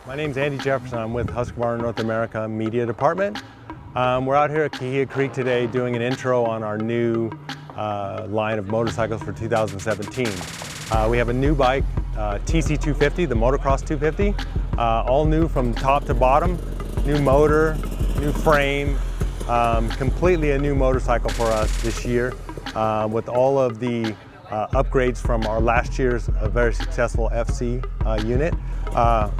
My name's Andy Jefferson. I'm with Husqvarna North America Media Department. We're out here at Kahia Creek today doing an intro on our new line of motorcycles for 2017. We have a new bike, TC 250, the Motocross 250, all new from top to bottom, new motor, new frame, completely a new motorcycle for us this year with all of the upgrades from our last year's very successful FC unit.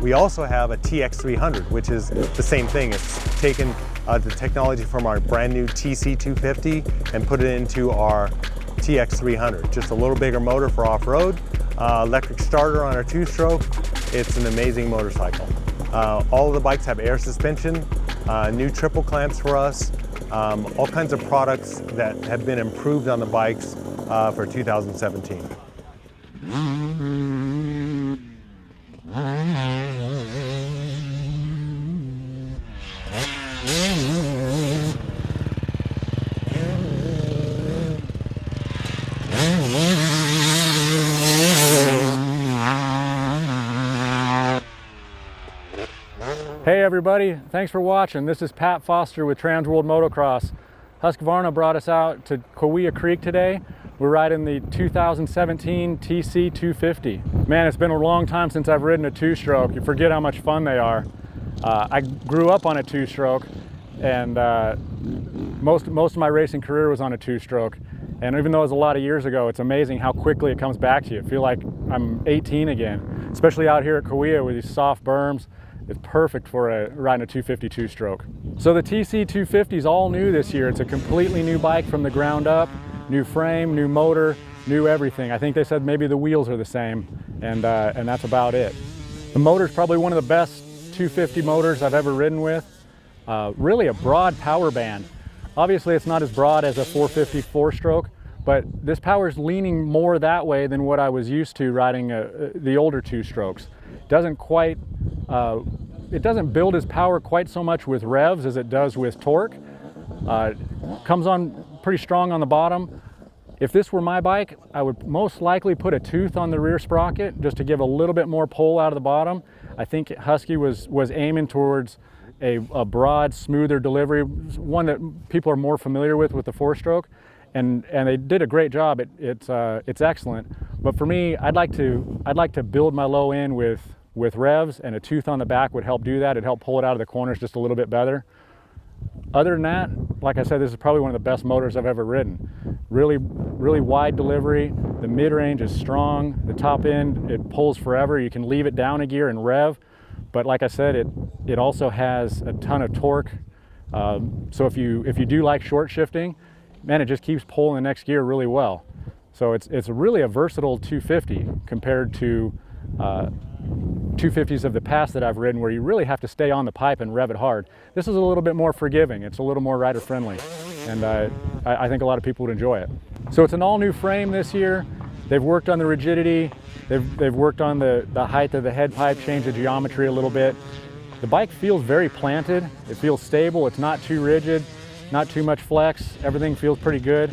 We also have a TX300, which is the same thing. It's taken the technology from our brand new TC 250 and put it into our TX300. Just a little bigger motor for off-road, electric starter on our two-stroke. It's an amazing motorcycle. All of the bikes have air suspension, new triple clamps for us, all kinds of products that have been improved on the bikes for 2017. Hey everybody, thanks for watching. This is Pat Foster with TransWorld Motocross. Husqvarna brought us out to Kahia Creek today. We're riding the 2017 TC 250. Man, it's been a long time since I've ridden a two-stroke. You forget how much fun they are. I grew up on a two-stroke, and most of my racing career was on a two-stroke. And even though it was a lot of years ago, it's amazing how quickly it comes back to you. I feel like I'm 18 again, especially out here at Kahia with these soft berms. It's perfect for riding a 250 two-stroke. So the TC 250 is all new this year. It's a completely new bike from the ground up, new frame, new motor, new everything. I think they said maybe the wheels are the same, and that's about it. The motor is probably one of the best 250 motors I've ever ridden with. Really a broad power band. Obviously it's not as broad as a 450 four-stroke, but this power is leaning more that way than what I was used to riding the older two-strokes. It doesn't build its power quite so much with revs as it does with torque. Comes on pretty strong on the bottom. If this were my bike, I would most likely put a tooth on the rear sprocket just to give a little bit more pull out of the bottom. I think Husky was aiming towards a broad, smoother delivery, one that people are more familiar with the four-stroke, and they did a great job. It's excellent. But for me, I'd like to build my low end with revs, and a tooth on the back would help do that. It'd help pull it out of the corners just a little bit better. Other than that, like I said, this is probably one of the best motors I've ever ridden. Really wide delivery. The mid-range is strong. The top end, it pulls forever. You can leave it down a gear and rev. But like I said, it also has a ton of torque. So if you do like short shifting, man, it just keeps pulling the next gear really well. So it's really a versatile 250 compared to 250s of the past that I've ridden, where you really have to stay on the pipe and rev it hard. This is a little bit more forgiving. It's a little more rider friendly, and I think a lot of people would enjoy it. So it's an all new frame this year. They've worked on the rigidity. They've worked on the height of the head pipe, changed the geometry a little bit. The bike feels very planted. It feels stable. It's not too rigid, not too much flex. Everything feels pretty good.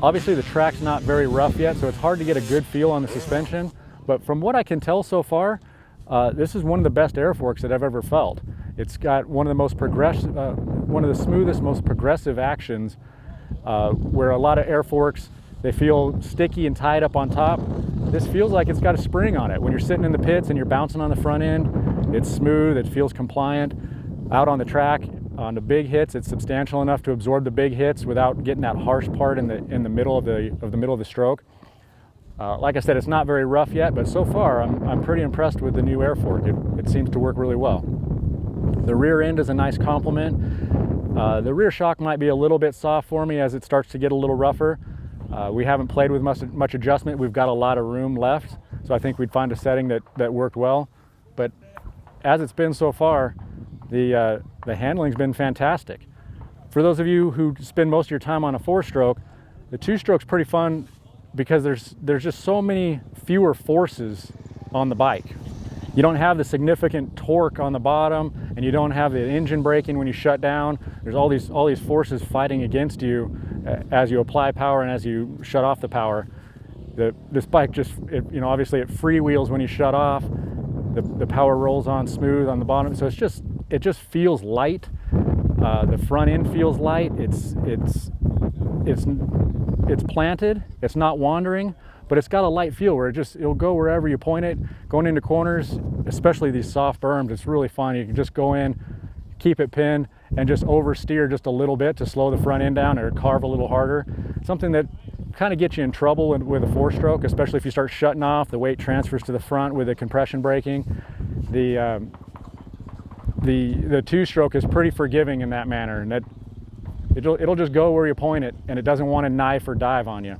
Obviously the track's not very rough yet, so it's hard to get a good feel on the suspension. But from what I can tell so far, this is one of the best air forks that I've ever felt. It's got one of the smoothest, most progressive actions, where a lot of air forks, they feel sticky and tight up on top. This feels like it's got a spring on it. When you're sitting in the pits and you're bouncing on the front end, it's smooth, it feels compliant. Out on the track, on the big hits, it's substantial enough to absorb the big hits without getting that harsh part in the middle of the stroke. Like I said, it's not very rough yet, but so far I'm pretty impressed with the new air fork. It seems to work really well. The rear end is a nice complement. The rear shock might be a little bit soft for me as it starts to get a little rougher. We haven't played with much adjustment. We've got a lot of room left, so I think we'd find a setting that worked well. But as it's been so far, the handling's been fantastic. For those of you who spend most of your time on a four-stroke, the two-stroke's pretty fun because there's just so many fewer forces on the bike. You don't have the significant torque on the bottom, and you don't have the engine braking when you shut down. There's all these forces fighting against you as you apply power and as you shut off the power. This bike just, obviously it freewheels when you shut off. The power rolls on smooth on the bottom, so it just feels light. The front end feels light. It's planted. It's not wandering, but it's got a light feel where it'll go wherever you point it. Going into corners, especially these soft berms, it's really fun. You can just go in, keep it pinned, and just oversteer just a little bit to slow the front end down or carve a little harder. Something that kind of gets you in trouble with a 4-stroke, especially if you start shutting off, the weight transfers to the front with the compression braking. The 2-stroke is pretty forgiving in that manner, and that it'll just go where you point it, and it doesn't want to knife or dive on you.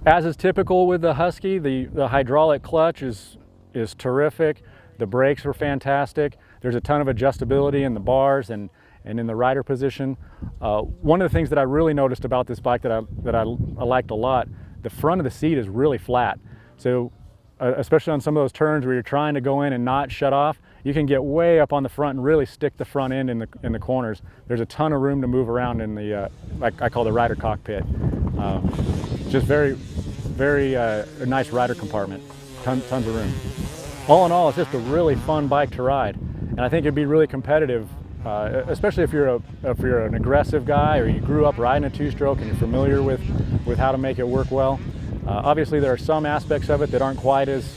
As is typical with the Husky, the hydraulic clutch is terrific. The brakes were fantastic. There's a ton of adjustability in the bars and in the rider position. One of the things that I really noticed about this bike that I liked a lot, the front of the seat is really flat. So especially on some of those turns where you're trying to go in and not shut off, you can get way up on the front and really stick the front end in the corners. There's a ton of room to move around in the, like I call the rider cockpit. Just very nice rider compartment, tons of room. All in all, it's just a really fun bike to ride, and I think it'd be really competitive, especially if you're an aggressive guy or you grew up riding a 2-stroke and you're familiar with how to make it work well. Obviously, there are some aspects of it that aren't quite as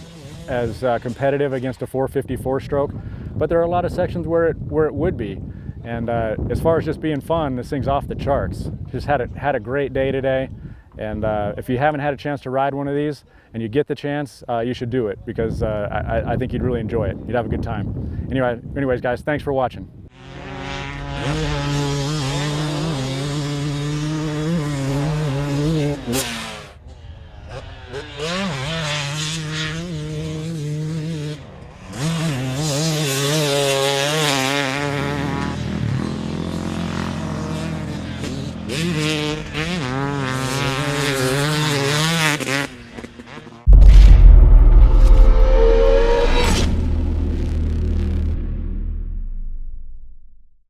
competitive against a 454 stroke, but there are a lot of sections where it would be. And as far as just being fun, this thing's off the charts. Just had a great day today, and if you haven't had a chance to ride one of these and you get the chance, you should do it, because I think you'd really enjoy it. You'd have a good time. Anyways, guys, thanks for watching.